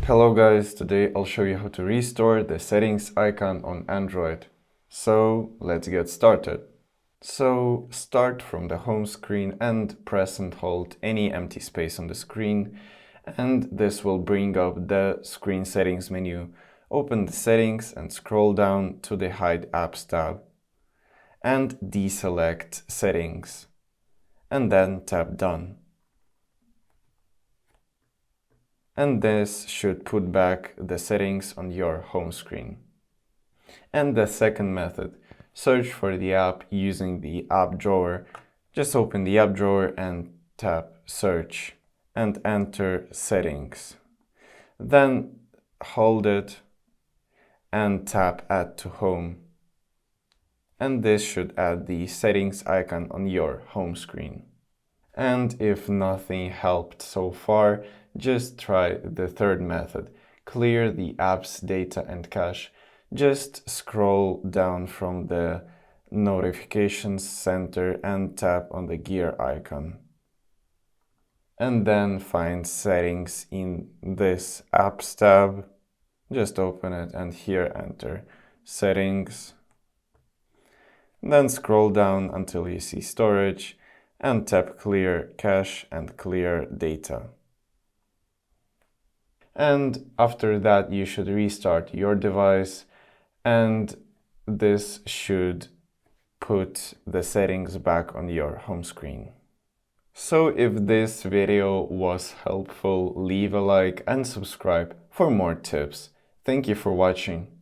Hello guys, today I'll show you how to restore the settings icon on Android. So let's get started. So start from the home screen and press and hold any empty space on the screen, and this will bring up the screen settings menu. Open the settings and scroll down to the Hide Apps tab and deselect Settings, and then tap Done. And this should put back the settings on your home screen. And the second method, search for the app using the app drawer. Just open the app drawer and tap Search and enter Settings. Then hold it and tap Add to Home. And this should add the settings icon on your home screen. And if nothing helped so far, just try the third method. Clear the app's data and cache. Just scroll down from the notifications center and tap on the gear icon. And then find settings in this apps tab. Just open it and here enter settings. Then scroll down until you see storage and tap clear cache and clear data. And after that you should restart your device, and this should put the settings back on your home screen. So if this video was helpful, leave a like and subscribe for more tips. Thank you for watching.